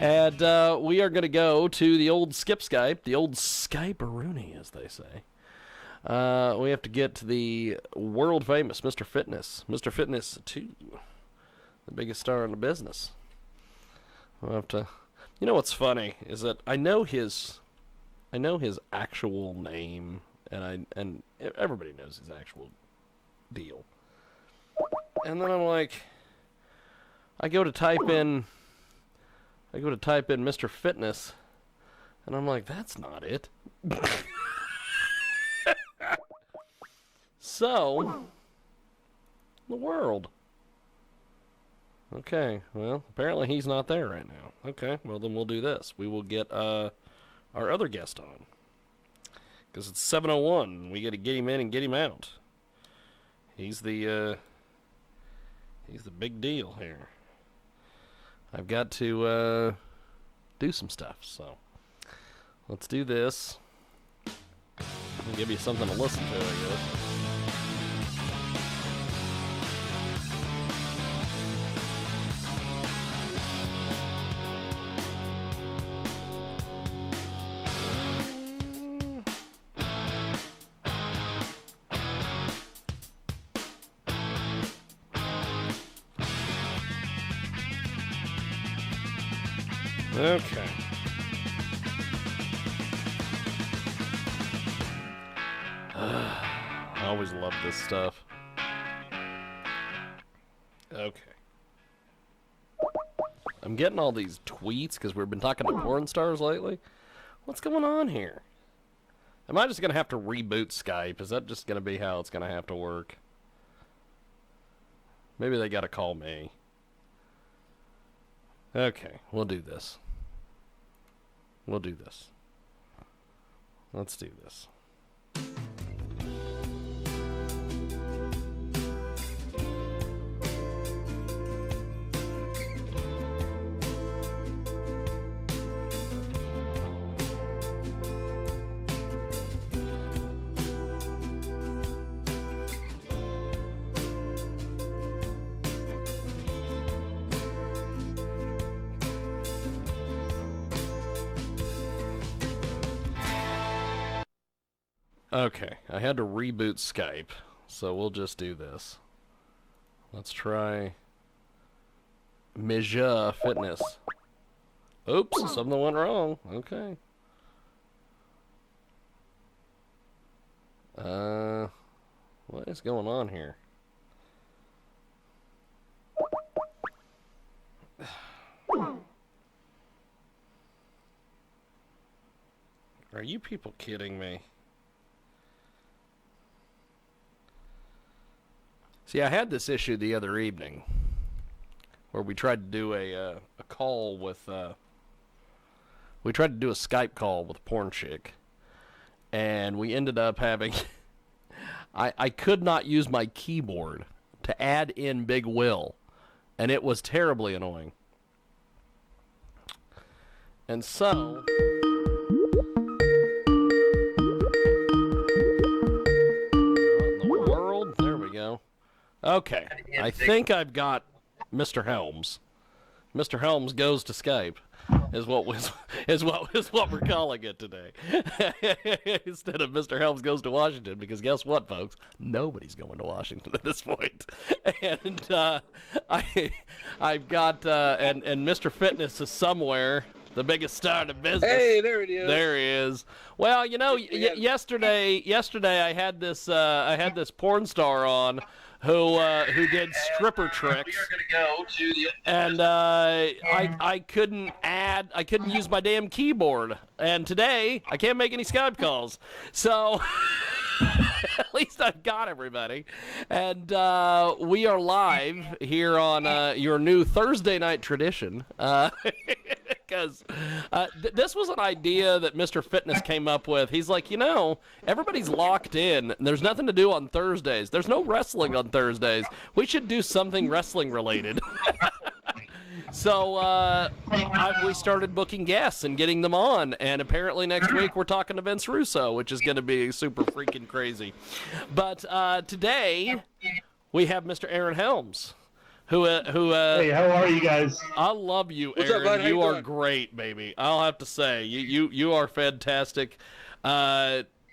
And we are going to go to the old Skip Skype, the old Skype-a-rooney, as they say. We have to get to the world-famous Mr. Fitness. Mr. Fitness 2, the biggest star in the business. We'll have to... You know what's funny is that I know his actual name, and everybody knows his actual deal. And then I'm like, I go to type in Mr. Fitness, and I'm like, that's not it. So, the world. Okay, well, apparently he's not there right now. Okay, well then we'll do this. We will get our other guest on. Because it's 7:01. We got to get him in and get him out. He's the big deal here. I've got to do some stuff, so let's do this. I'll give you something to listen to, I guess. Okay. I always love this stuff. Okay. I'm getting all these tweets because we've been talking to porn stars lately. What's going on here? Am I just going to have to reboot Skype? Is that just going to be how it's going to have to work? Maybe they got to call me. Okay, we'll do this. We'll do this. Let's do this. Okay, I had to reboot Skype, so we'll just do this. Let's try Meja Fitness. Oops, something went wrong. Okay. What is going on here? Are you people kidding me? See, I had this issue the other evening where we tried to do a call with, we tried to do a Skype call with a porn chick, and we ended up having, I could not use my keyboard to add in Big Will, and it was terribly annoying. And so... Okay, I think I've got Mr. Helms. Mr. Helms goes to Skype, is what we're calling it today. Instead of Mr. Helms goes to Washington, because guess what, folks? Nobody's going to Washington at this point. And I've got and Mr. Fitness is somewhere. The biggest star in the business. Hey, there it is. There he is. Well, you know, yesterday I had this porn star on who did stripper tricks. We are going to go to the... And I couldn't use my damn keyboard. And today I can't make any Skype calls. So at least I've got everybody. And we are live here on your new Thursday night tradition. Because this was an idea that Mr. Fitness came up with. He's like, you know, everybody's locked in. And there's nothing to do on Thursdays. There's no wrestling on Thursdays. We should do something wrestling related. So we started booking guests and getting them on. And apparently next week we're talking to Vince Russo, which is going to be super freaking crazy. But today we have Mr. Aaron Helms. Hey, how are you guys? I love you, What's up, Aaron. bud? How You you are doing? great, baby. I'll have to say, you are fantastic.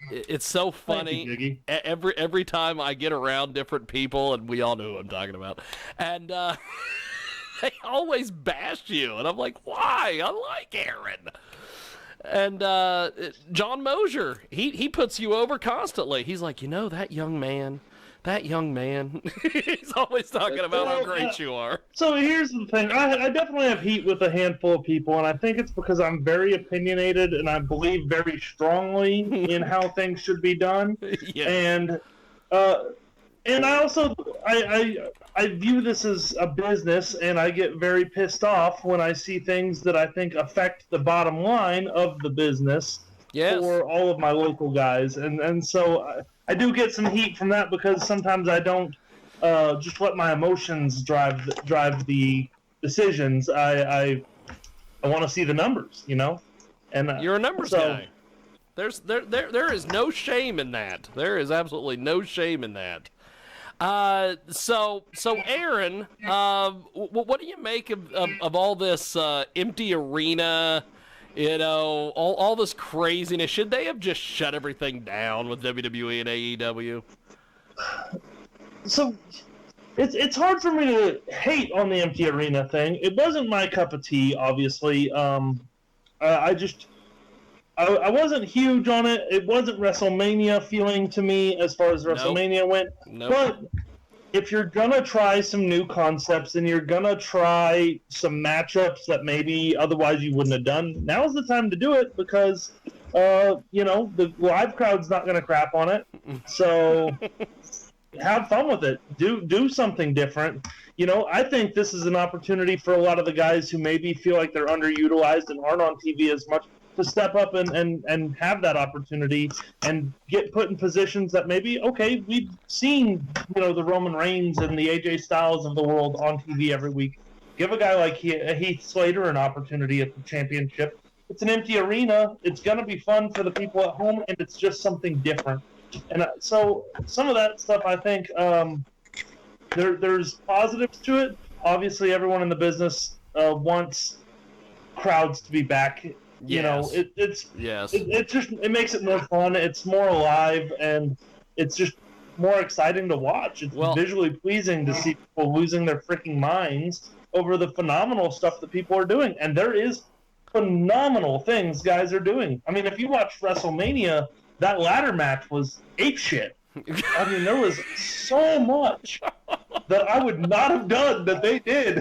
It's so funny. Thank you, Jiggy. Every time I get around different people, and we all know who I'm talking about, and they always bash you, and I'm like, why? I like Aaron. And John Mosier, he puts you over constantly. He's like, that young man. He's always talking about how great you are. So here's the thing. I definitely have heat with a handful of people, and I think it's because I'm very opinionated and I believe very strongly in how things should be done. Yeah. And I also I view this as a business, and I get very pissed off when I see things that I think affect the bottom line of the business Yes. for all of my local guys, and so I do get some heat from that because sometimes I don't just let my emotions drive the decisions. I want to see the numbers, And You're a numbers guy. There is no shame in that. There is absolutely no shame in that. So Aaron, what do you make of all this empty arena? All this craziness. Should they have just shut everything down with WWE and AEW? So it's hard for me to hate on the empty arena thing. It wasn't my cup of tea, obviously. I wasn't huge on it. It wasn't WrestleMania feeling to me as far as WrestleMania went. Nope. But if you're gonna try some new concepts and you're gonna try some matchups that maybe otherwise you wouldn't have done, now's the time to do it because the live crowd's not gonna crap on it. So have fun with it. Do something different. I think this is an opportunity for a lot of the guys who maybe feel like they're underutilized and aren't on TV as much to step up and have that opportunity and get put in positions that maybe, okay, we've seen, the Roman Reigns and the AJ Styles of the world on TV every week. Give a guy like Heath Slater an opportunity at the championship. It's an empty arena. It's going to be fun for the people at home, and it's just something different. And so some of that stuff, I think, there's positives to it. Obviously, everyone in the business wants crowds to be back. Yes. It makes it more fun. It's more alive, and it's just more exciting to watch. It's visually pleasing to see people losing their freaking minds over the phenomenal stuff that people are doing. And there is phenomenal things guys are doing. I mean, if you watch WrestleMania, that ladder match was apeshit. I mean, there was so much that I would not have done that they did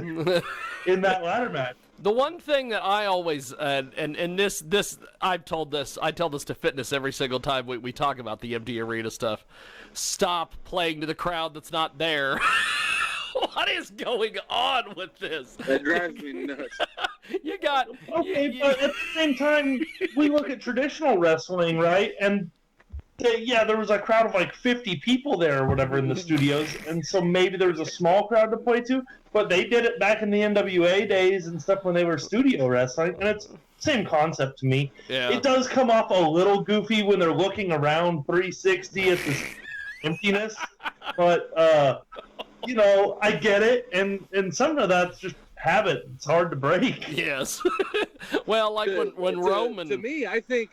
in that ladder match. The one thing that I always and this I tell this to Fitness every single time we talk about the empty arena stuff. Stop playing to the crowd that's not there. What is going on with this? That drives me nuts. You got okay, but at the same time, we look at traditional wrestling, right? And there was a crowd of like 50 people there or whatever in the studios, and so maybe there was a small crowd to play to, but they did it back in the NWA days and stuff when they were studio wrestling, and it's the same concept to me. Yeah. It does come off a little goofy when they're looking around 360 at this emptiness, but I get it, and some of that's just habit. It's hard to break. Yes. Well, like when Roman. To me, I think.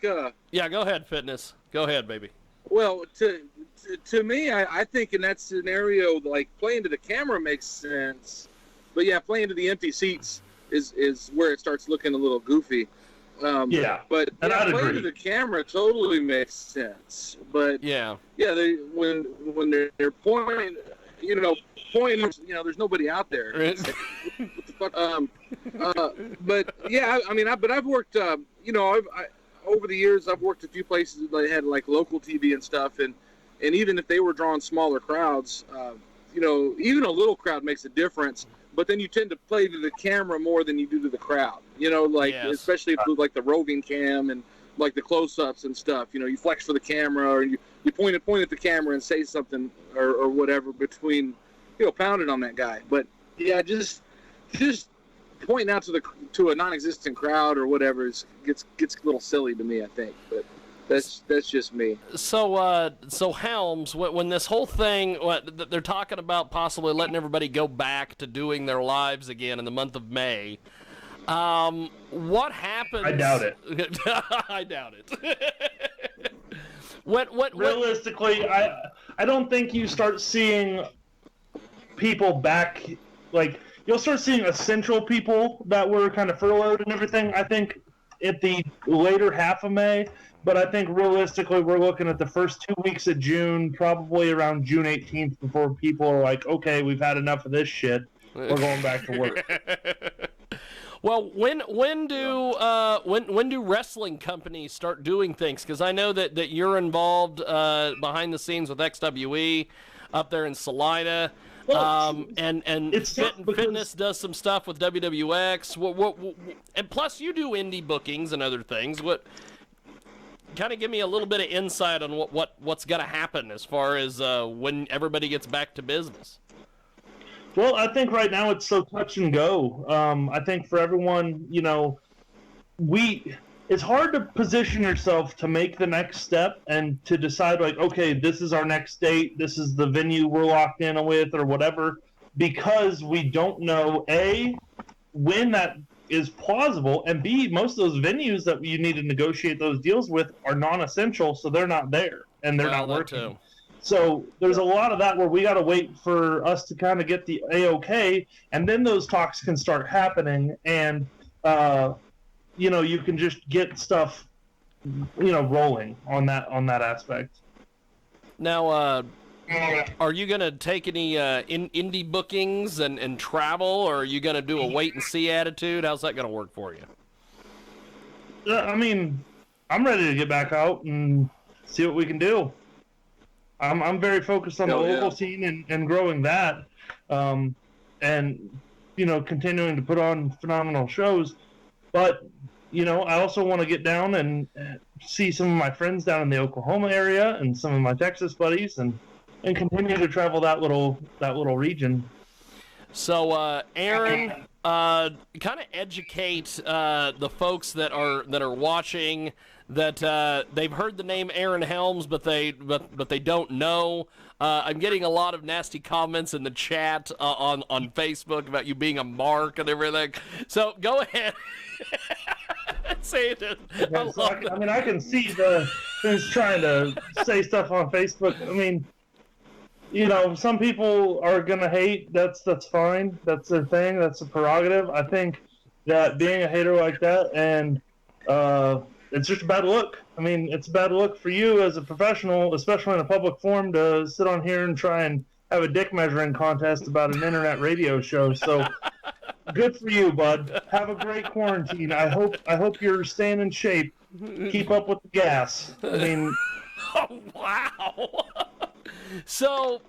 Yeah, go ahead, Fitness. Go ahead, baby. Well, to me, I think in that scenario, like playing to the camera makes sense, but yeah, playing to the empty seats is where it starts looking a little goofy. But I'd playing agree. to the camera totally makes sense. But when they're pointing, there's nobody out there. What the fuck? But yeah, I mean, I've worked, over the years, I've worked a few places that had like local TV and stuff, and even if they were drawing smaller crowds, even a little crowd makes a difference. But then you tend to play to the camera more than you do to the crowd. Especially with like the roving cam and like the close-ups and stuff. You flex for the camera, or you point at the camera and say something or whatever between, pounding on that guy. But yeah, just pointing out to a non-existent crowd or whatever gets a little silly to me, I think. But That's just me. So Helms, when this whole thing, they're talking about possibly letting everybody go back to doing their lives again in the month of May. What happens? I doubt it. I doubt it. What? Realistically, I don't think you start seeing people back. Like, you'll start seeing essential people that were kind of furloughed and everything, I think, at the later half of May. But I think realistically, we're looking at the first 2 weeks of June, probably around June 18th, before people are like, okay, we've had enough of this shit. We're going back to work. Well, when do wrestling companies start doing things? Because I know that you're involved behind the scenes with XWE up there in Salina. And Fitness does some stuff with WWX. And plus, you do indie bookings and other things. Kind of give me a little bit of insight on what's going to happen as far as when everybody gets back to business. Well, I think right now it's so touch and go. I think for everyone, it's hard to position yourself to make the next step and to decide, like, okay, this is our next date, this is the venue we're locked in with or whatever, because we don't know, A, when that is plausible, and B, most of those venues that you need to negotiate those deals with are non-essential, so they're not there, and they're not working. Too. So there's a lot of that where we got to wait for us to kind of get the A-OK, and then those talks can start happening, and you can just get stuff, rolling on that aspect. Now, are you going to take any indie bookings and travel, or are you going to do a wait-and-see attitude? How's that going to work for you? I mean, I'm ready to get back out and see what we can do. I'm very focused on the local scene and growing that, and continuing to put on phenomenal shows. But I also want to get down and see some of my friends down in the Oklahoma area and some of my Texas buddies, and continue to travel that little region. So, Aaron, kind of educate the folks that are watching that they've heard the name Aaron Helms, but they don't know. I'm getting a lot of nasty comments in the chat on Facebook about you being a mark and everything. So go ahead. Say it. I can see who's trying to say stuff on Facebook. I mean, some people are gonna hate. That's fine. That's their thing. That's a prerogative. I think that being a hater like that, and it's just a bad look. I mean, it's a bad look for you as a professional, especially in a public forum, to sit on here and try and have a dick measuring contest about an internet radio show. So good for you, bud. Have a great quarantine. I hope you're staying in shape. Keep up with the gas. I mean, oh, wow. So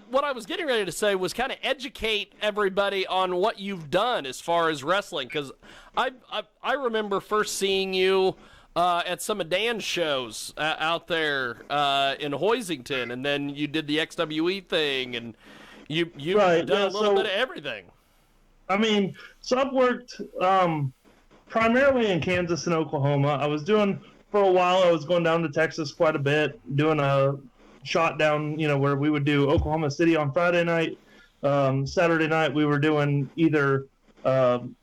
what I was getting ready to say was kind of educate everybody on what you've done as far as wrestling, because I remember first seeing you at some of Dan's shows out there in Hoisington, and then you did the XWE thing, and you've done a little bit of everything. I mean, so I've worked primarily in Kansas and Oklahoma. I was doing, for a while, I was going down to Texas quite a bit, doing a shot down, where we would do Oklahoma City on Friday night. Saturday night we were doing either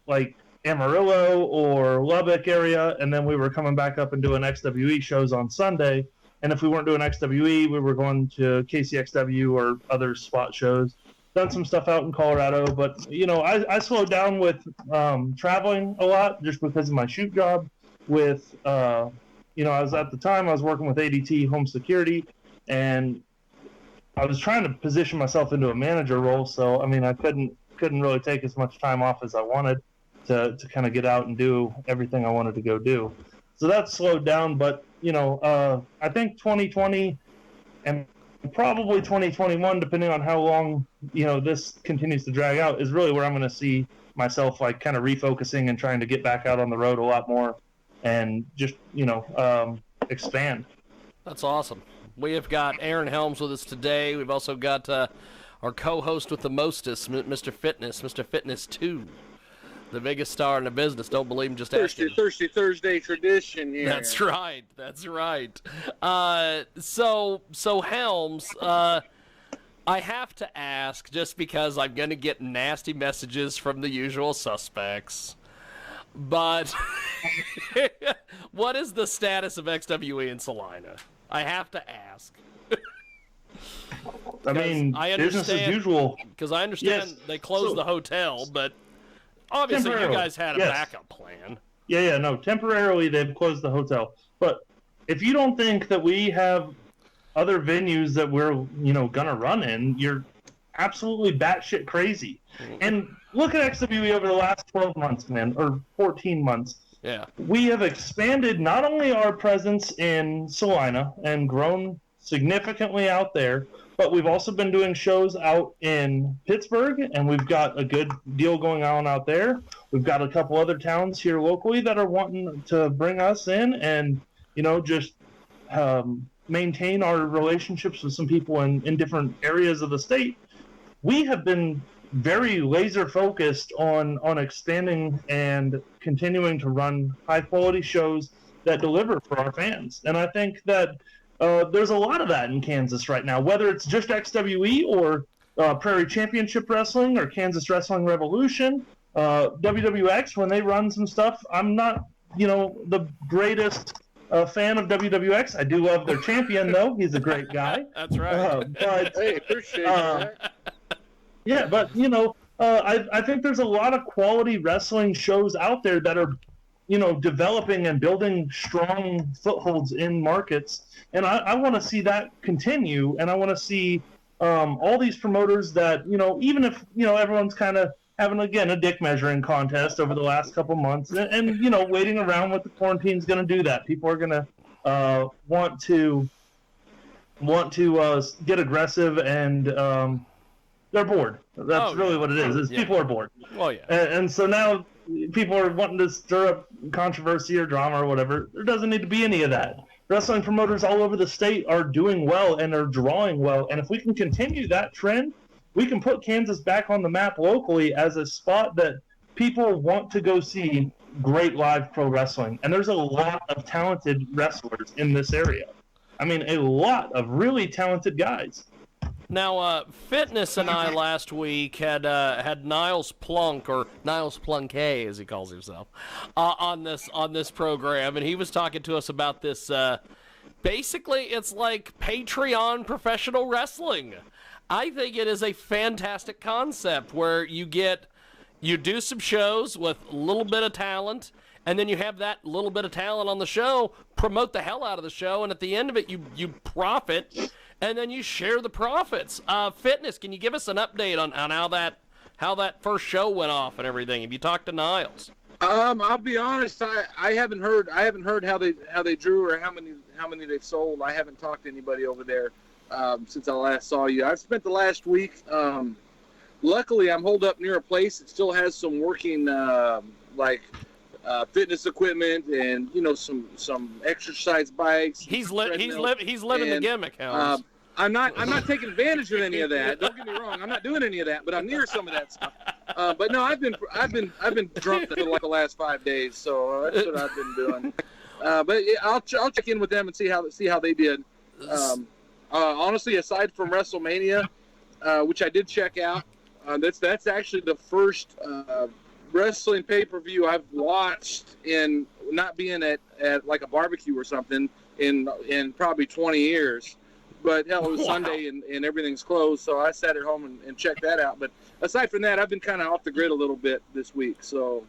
like Amarillo or Lubbock area, and then we were coming back up and doing XWE shows on Sunday. And if we weren't doing XWE, we were going to KCXW or other spot shows. Done some stuff out in Colorado, but I slowed down with traveling a lot just because of my shoot job. With I was at the time I was working with ADT Home Security, and I was trying to position myself into a manager role. So I mean, I couldn't really take as much time off as I wanted to kind of get out and do everything I wanted to go do. So that slowed down, but I think 2020 and probably 2021, depending on how long this continues to drag out, is really where I'm going to see myself like kind of refocusing and trying to get back out on the road a lot more and just expand. That's awesome. We have got Aaron Helms with us today. We've also got our co-host with the mostest, Mr. Fitness 2. The biggest star in the business. Don't believe him, just Thirsty, asking. Thirsty Thursday tradition here. That's right. That's right. So Helms, I have to ask, just because I'm going to get nasty messages from the usual suspects, but what is the status of XWE in Salina? I have to ask. I mean, business as usual. Because I understand they closed the hotel, but obviously you guys had a backup plan. Yeah, no, temporarily they've closed the hotel. But if you don't think that we have other venues that we're, gonna run in, you're absolutely batshit crazy. And look at XWE over the last 12 months, man, or 14 months. Yeah. We have expanded not only our presence in Salina and grown significantly out there, but we've also been doing shows out in Pittsburgh, and we've got a good deal going on out there. We've got a couple other towns here locally that are wanting to bring us in and, just maintain our relationships with some people in different areas of the state. We have been very laser focused on expanding and continuing to run high quality shows that deliver for our fans. And I think that there's a lot of that in Kansas right now, whether it's just XWE or Prairie Championship Wrestling or Kansas Wrestling Revolution, WWX, when they run some stuff. I'm not, the greatest fan of WWX. I do love their champion, though. He's a great guy. That's right. But, hey, appreciate that. Yeah, but, I think there's a lot of quality wrestling shows out there that are, developing and building strong footholds in markets. And I want to see that continue. And I want to see all these promoters that, even if, everyone's kind of having, again, a dick measuring contest over the last couple months and waiting around what the quarantine's going to do that. People are going to want to get aggressive and they're bored. That's really what it is. People are bored. Well, yeah. And so now people are wanting to stir up controversy or drama or whatever. There doesn't need to be any of that. Wrestling promoters all over the state are doing well and are drawing well. And if we can continue that trend, we can put Kansas back on the map locally as a spot that people want to go see great live pro wrestling. And there's a lot of talented wrestlers in this area. I mean, a lot of really talented guys. Now, Fitness and I last week had Niles Plunk, or Niles Plunkay as he calls himself, on this program, and he was talking to us about this. Basically, it's like Patreon professional wrestling. I think it is a fantastic concept where you do some shows with a little bit of talent, and then you have that little bit of talent on the show, promote the hell out of the show, and at the end of it, you profit. And then you share the profits. Fitness, can you give us an update on how that first show went off and everything? Have you talked to Niles? I'll be honest. I haven't heard how they drew or how many they've sold. I haven't talked to anybody over there since I last saw you. I've spent the last week. Luckily, I'm holed up near a place that still has some working fitness equipment and some exercise bikes. He's living the gimmick, Helms. I'm not taking advantage of any of that. Don't get me wrong. I'm not doing any of that, but I'm near some of that stuff. But no, I've been drunk for like the last 5 days, so that's what I've been doing. But yeah, I'll check in with them and see how they did. Honestly, aside from WrestleMania, which I did check out, that's actually the first wrestling pay-per-view I've watched in not being at like a barbecue or something in probably 20 years. But hell, it was Sunday and everything's closed, so I sat at home and checked that out. But aside from that, I've been kind of off the grid a little bit this week. So,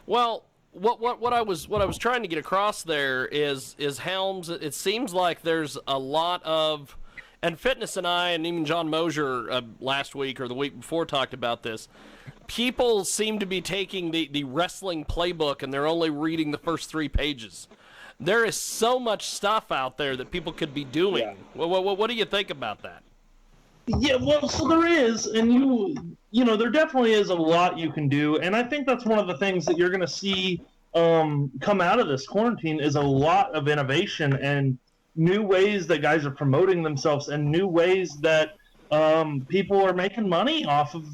well, what I was trying to get across there is Helms. It seems like there's a lot of, and Fitness and I and even John Mosier last week or the week before talked about this. People seem to be taking the wrestling playbook and they're only reading the first 3 pages. There is so much stuff out there that people could be doing. Yeah. What do you think about that? Yeah, well, so there is, and there definitely is a lot you can do, and I think that's one of the things that you're going to see come out of this quarantine is a lot of innovation and new ways that guys are promoting themselves and new ways that people are making money off of,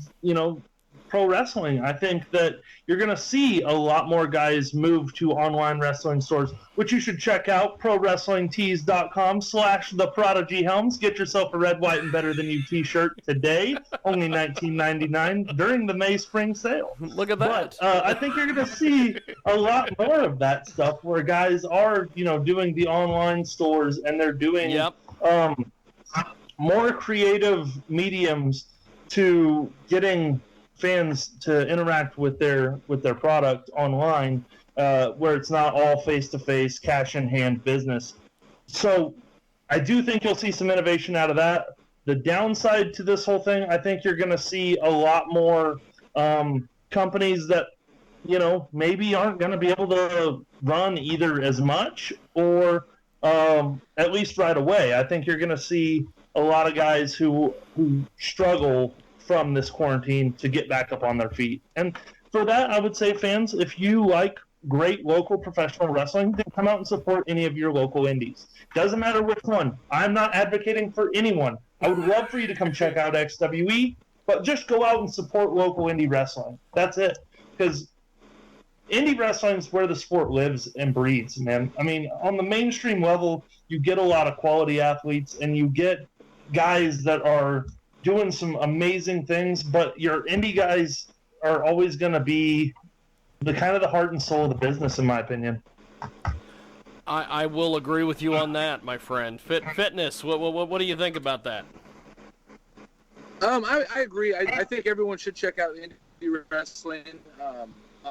pro wrestling. I think that you're going to see a lot more guys move to online wrestling stores, which you should check out, prowrestlingtees.com/theprodigyhelms. Get yourself a red, white, and better than you t-shirt today, only $19.99 during the May spring sale. Look at that. But I think you're going to see a lot more of that stuff where guys are, doing the online stores, and they're doing more creative mediums to getting fans to interact with their product online, where it's not all face-to-face, cash-in-hand business. So I do think you'll see some innovation out of that. The downside to this whole thing, I think you're going to see a lot more companies that, maybe aren't going to be able to run either as much or at least right away. I think you're going to see a lot of guys who struggle from this quarantine to get back up on their feet. And for that, I would say, fans, if you like great local professional wrestling, then come out and support any of your local indies. Doesn't matter which one. I'm not advocating for anyone. I would love for you to come check out XWE, but just go out and support local indie wrestling. That's it. Because indie wrestling is where the sport lives and breathes, man. I mean, on the mainstream level, you get a lot of quality athletes, and you get guys that are doing some amazing things, but your indie guys are always going to be the kind of the heart and soul of the business, in my opinion. I will agree with you on that, my friend. Fitness, what do you think about that? I agree. I think everyone should check out indie wrestling.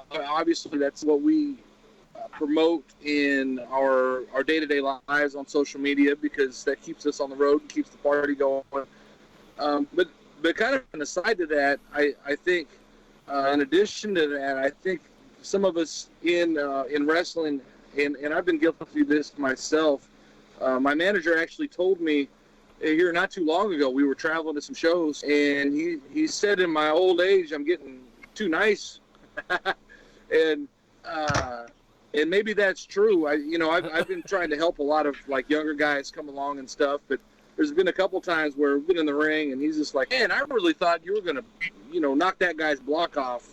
Obviously, that's what we promote in our day-to-day lives on social media, because that keeps us on the road and keeps the party going. But kind of an aside to that, I think in addition to that, I think some of us in wrestling, and I've been guilty of this myself. My manager actually told me here not too long ago, we were traveling to some shows, and he said, in my old age, I'm getting too nice. and maybe that's true. I've been trying to help a lot of like younger guys come along and stuff, but there's been a couple times where we've been in the ring and he's just like, man, I really thought you were gonna, knock that guy's block off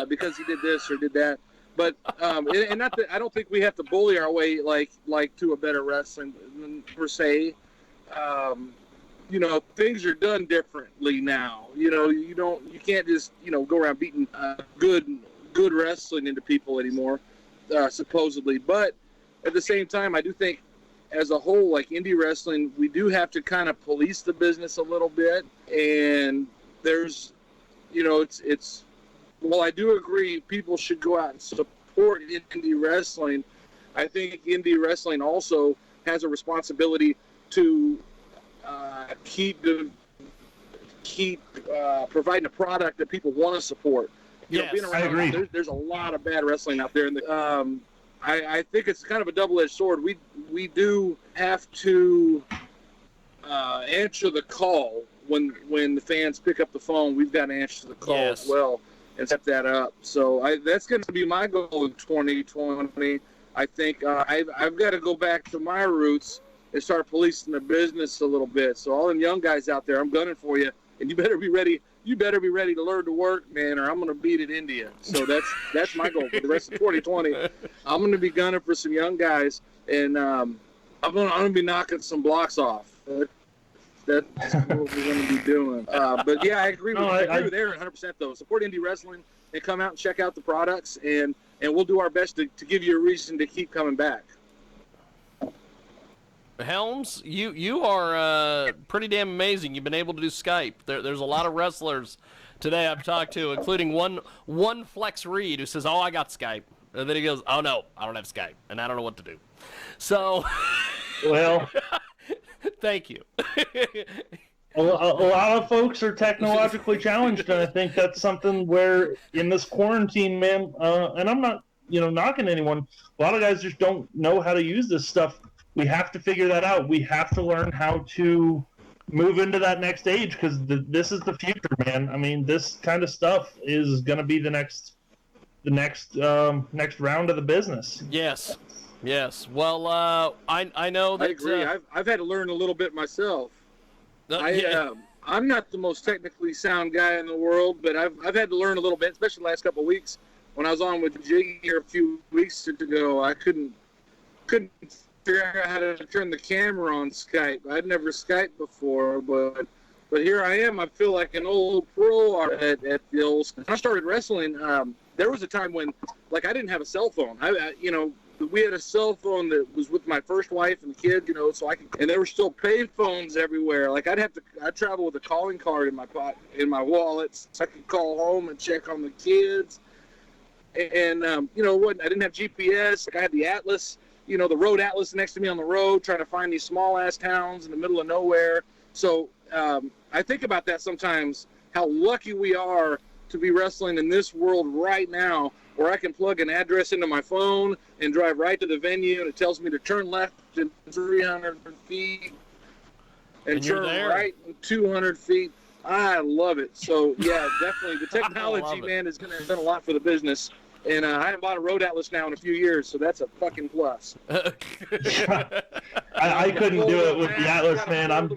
because he did this or did that. But and not that I don't think we have to bully our way like to a better wrestling per se. Things are done differently now. You can't just go around beating good wrestling into people anymore, supposedly. But at the same time, I do think as a whole, like indie wrestling, we do have to kind of police the business a little bit. And there's, while I do agree people should go out and support indie wrestling, I think indie wrestling also has a responsibility to keep providing a product that people want to support. Yes, being around, I agree. There's a lot of bad wrestling out there, and I think it's kind of a double-edged sword. We do have to answer the call when the fans pick up the phone. We've got to answer the call as well and set that up. So that's going to be my goal in 2020. I think I've got to go back to my roots and start policing the business a little bit. So all them young guys out there, I'm gunning for you, and you better be ready. You better be ready to learn to work, man, or I'm going to beat it India. So that's my goal for the rest of 2020. I'm going to be gunning for some young guys, and I'm going to be knocking some blocks off. That's what we're going to be doing. But yeah, I agree with you. I agree with Aaron 100% though. Support indie wrestling and come out and check out the products, and we'll do our best to give you a reason to keep coming back. Helms, you are pretty damn amazing. You've been able to do Skype. There's a lot of wrestlers today I've talked to, including one Flex Reed who says, "Oh, I got Skype," and then he goes, "Oh no, I don't have Skype, and I don't know what to do." So, well, thank you. A lot of folks are technologically challenged, and I think that's something where in this quarantine, man, and I'm not, knocking anyone. A lot of guys just don't know how to use this stuff. We have to figure that out. We have to learn how to move into that next age, because this is the future, man. I mean, this kind of stuff is going to be the next round of the business. Yes. Well, I know that. I agree. I've had to learn a little bit myself. I I'm not the most technically sound guy in the world, but I've had to learn a little bit, especially the last couple of weeks. When I was on with Jiggy here a few weeks ago, I couldn't figure out how to turn the camera on Skype. I'd never Skyped before, but here I am. I feel like an old pro at the old. When I started wrestling, there was a time when, like, I didn't have a cell phone. We had a cell phone that was with my first wife and the kid, so and there were still pay phones everywhere. Like I'd travel with a calling card in my wallet, so I could call home and check on the kids. And I didn't have GPS. Like I had the Atlas, the road Atlas next to me on the road, trying to find these small ass towns in the middle of nowhere. So I think about that sometimes, how lucky we are to be wrestling in this world right now, where I can plug an address into my phone and drive right to the venue, and it tells me to turn left in 300 feet and turn right in 200 feet. I love it. So, yeah, definitely. The technology, man, is going to have done a lot for the business. And I haven't bought a road Atlas now in a few years, so that's a fucking plus. I couldn't do it with the Atlas, man.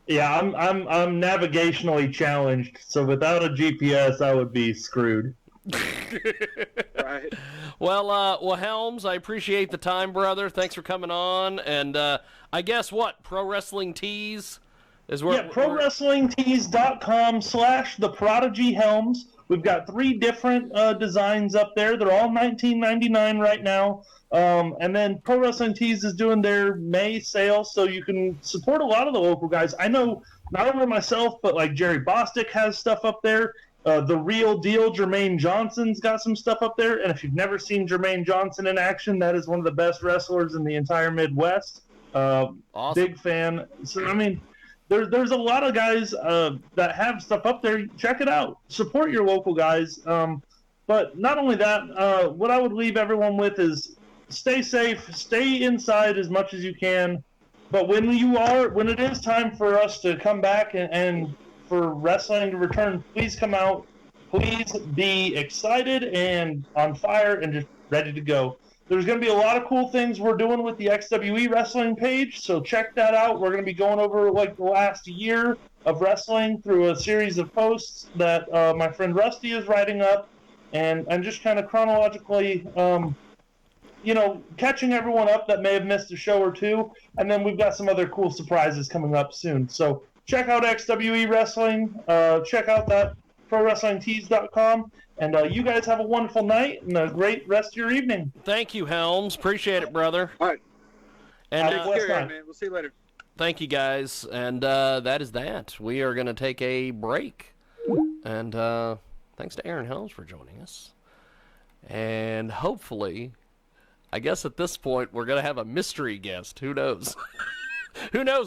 Yeah, I'm navigationally challenged, so without a GPS, I would be screwed. Right. Well, Helms, I appreciate the time, brother. Thanks for coming on. And I guess Pro Wrestling Tees is where. Yeah, ProWrestlingTees.com/TheProdigyHelms. We've got 3 different designs up there. They're all $19.99 right now. And then Pro Wrestling Tees is doing their May sale, so you can support a lot of the local guys. I know not only myself, but like Jerry Bostic has stuff up there. The Real Deal, Jermaine Johnson's got some stuff up there. And if you've never seen Jermaine Johnson in action, that is one of the best wrestlers in the entire Midwest. Awesome. Big fan. So, I mean, there's a lot of guys that have stuff up there. Check it out. Support your local guys. But not only that, what I would leave everyone with is stay safe, stay inside as much as you can. But when it is time for us to come back and for wrestling to return, please come out. Please be excited and on fire and just ready to go. There's going to be a lot of cool things we're doing with the XWE wrestling page, so check that out. We're going to be going over like the last year of wrestling through a series of posts that my friend Rusty is writing up, and just kind of chronologically, catching everyone up that may have missed a show or two, and then we've got some other cool surprises coming up soon. So check out XWE Wrestling, check out that ProWrestlingTees.com. And you guys have a wonderful night and a great rest of your evening. Thank you, Helms. Appreciate it, brother. All right. And take care, man. We'll see you later. Thank you, guys. And that is that. We are going to take a break. And thanks to Aaron Helms for joining us. And hopefully, I guess at this point, we're going to have a mystery guest. Who knows? Who knows?